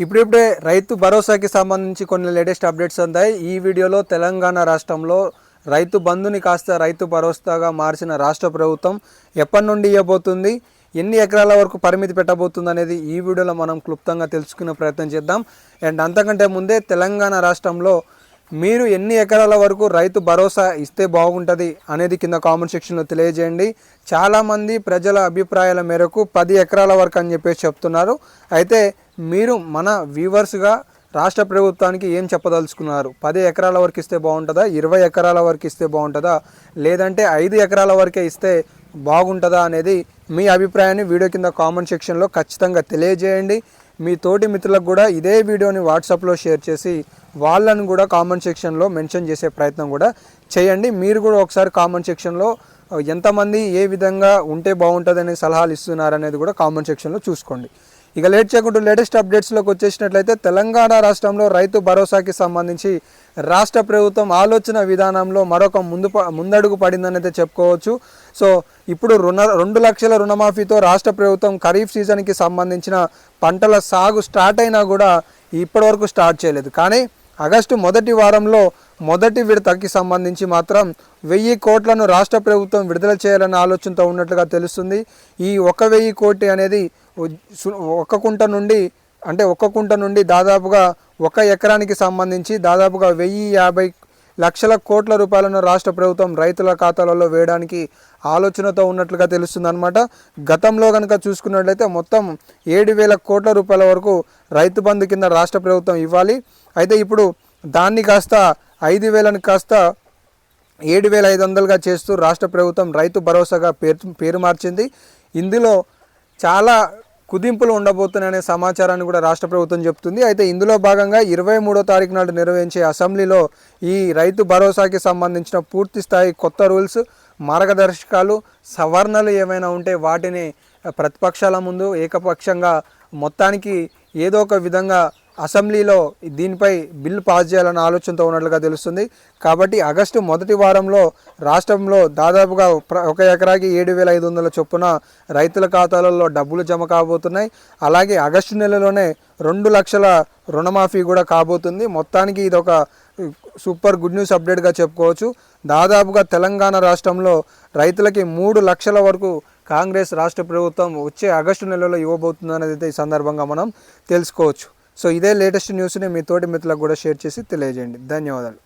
ఇప్పుడిప్పుడే రైతు భరోసాకి సంబంధించి కొన్ని లేటెస్ట్ అప్డేట్స్ అందాయి. ఈ వీడియోలో తెలంగాణ రాష్ట్రంలో రైతు బంధుని కాస్త రైతు భరోసాగా మార్చిన రాష్ట్ర ప్రభుత్వం ఎప్పటి నుండి ఇవ్వబోతుంది, ఎన్ని ఎకరాల వరకు పరిమితి పెట్టబోతుంది అనేది ఈ వీడియోలో మనం క్లుప్తంగా తెలుసుకునే ప్రయత్నం చేద్దాం. అండ్ అంతకంటే ముందే తెలంగాణ రాష్ట్రంలో మీరు ఎన్ని ఎకరాల వరకు రైతు భరోసా ఇస్తే బాగుంటుంది అనేది కింద కామెంట్ సెక్షన్లో తెలియజేయండి. చాలామంది ప్రజల అభిప్రాయాల మేరకు 10 ఎకరాల వరకు అని చెప్పేసి చెప్తున్నారు. అయితే మీరు మన వ్యూవర్స్గా రాష్ట్ర ప్రభుత్వానికి ఏం చెప్పదలుచుకున్నారు? 10 ఎకరాల వరకు ఇస్తే బాగుంటుందా, 20 ఎకరాల వరకు ఇస్తే బాగుంటుందా, లేదంటే 5 ఎకరాల వరకే ఇస్తే బాగుంటుందా అనేది మీ అభిప్రాయాన్ని వీడియో కింద కామెంట్ సెక్షన్లో ఖచ్చితంగా తెలియజేయండి. మీ తోటి మిత్రులకు కూడా ఇదే వీడియోని వాట్సాప్లో షేర్ చేసి వాళ్ళను కూడా కామెంట్ సెక్షన్లో మెన్షన్ చేసే ప్రయత్నం కూడా చేయండి. మీరు కూడా ఒకసారి కామెంట్ సెక్షన్లో ఎంతమంది ఏ విధంగా ఉంటే బాగుంటుంది అనే సలహాలు ఇస్తున్నారు అనేది కూడా కామెంట్ సెక్షన్లో చూసుకోండి. ఇక లేట్ చేయకుండా లేటెస్ట్ అప్డేట్స్లోకి వచ్చేసినట్లయితే తెలంగాణ రాష్ట్రంలో రైతు భరోసాకి సంబంధించి రాష్ట్ర ప్రభుత్వం ఆలోచన విధానంలో మరొక ముందడుగు పడిందని అయితే చెప్పుకోవచ్చు. సో ఇప్పుడు 2 లక్షల రుణమాఫీతో రాష్ట్ర ప్రభుత్వం ఖరీఫ్ సీజన్కి సంబంధించిన పంటల సాగు స్టార్ట్ అయినా కూడా ఇప్పటివరకు స్టార్ట్ చేయలేదు. కానీ ఆగస్టు మొదటి వారంలో మొదటి విడతకి సంబంధించి మాత్రం 1000 కోట్లను రాష్ట్ర ప్రభుత్వం విడుదల చేయాలన్న ఆలోచనతో ఉన్నట్లుగా తెలుస్తుంది. ఈ 1000 కోటి అనేది ఒక్క కుంట నుండి దాదాపుగా 1 ఎకరానికి సంబంధించి దాదాపుగా 1050 లక్షల కోట్ల రూపాయలను రాష్ట్ర ప్రభుత్వం రైతుల ఖాతాలలో వేయడానికి ఆలోచనతో ఉన్నట్లుగా తెలుస్తుందన్నమాట. గతంలో కనుక చూసుకున్నట్లయితే మొత్తం 7,000 కోట్ల రూపాయల వరకు రైతు బంధు కింద రాష్ట్ర ప్రభుత్వం ఇవ్వాలి. అయితే ఇప్పుడు దాన్ని కాస్త 5,000ని కాస్త 7,500గా చేస్తూ రాష్ట్ర ప్రభుత్వం రైతు భరోసాగా పేరు మార్చింది. ఇందులో చాలా కుదింపులు ఉండబోతున్నాయనే సమాచారాన్ని కూడా రాష్ట్ర ప్రభుత్వం చెప్తుంది. అయితే ఇందులో భాగంగా 23వ తారీఖు నాడు నిర్వహించే అసెంబ్లీలో ఈ రైతు భరోసాకి సంబంధించిన పూర్తి స్థాయి కొత్త రూల్స్, మార్గదర్శకాలు, సవరణలు ఏమైనా ఉంటే వాటిని ప్రతిపక్షాల ముందు ఏకపక్షంగా మొత్తానికి ఏదో ఒక విధంగా అసెంబ్లీలో దీనిపై బిల్లు పాస్ చేయాలన్న ఆలోచనతో ఉన్నట్లుగా తెలుస్తుంది. కాబట్టి ఆగస్టు మొదటి వారంలో రాష్ట్రంలో దాదాపుగా 1 ఎకరాకి 7,500 చొప్పున రైతుల ఖాతాలలో డబ్బులు జమ కాబోతున్నాయి. అలాగే ఆగస్టు నెలలోనే 2 లక్షల రుణమాఫీ కూడా కాబోతుంది. మొత్తానికి ఇది ఒక సూపర్ గుడ్ న్యూస్ అప్డేట్గా చెప్పుకోవచ్చు. దాదాపుగా తెలంగాణ రాష్ట్రంలో రైతులకి 3 లక్షల వరకు కాంగ్రెస్ రాష్ట్ర ప్రభుత్వం వచ్చే ఆగస్టు నెలలో ఇవ్వబోతుంది అనేది అయితే ఈ సందర్భంగా మనం తెలుసుకోవచ్చు. సో ఇదే లేటెస్ట్ న్యూస్ని మీ తోటి మిత్రులకు కూడా షేర్ చేసి తెలియజేయండి. ధన్యవాదాలు.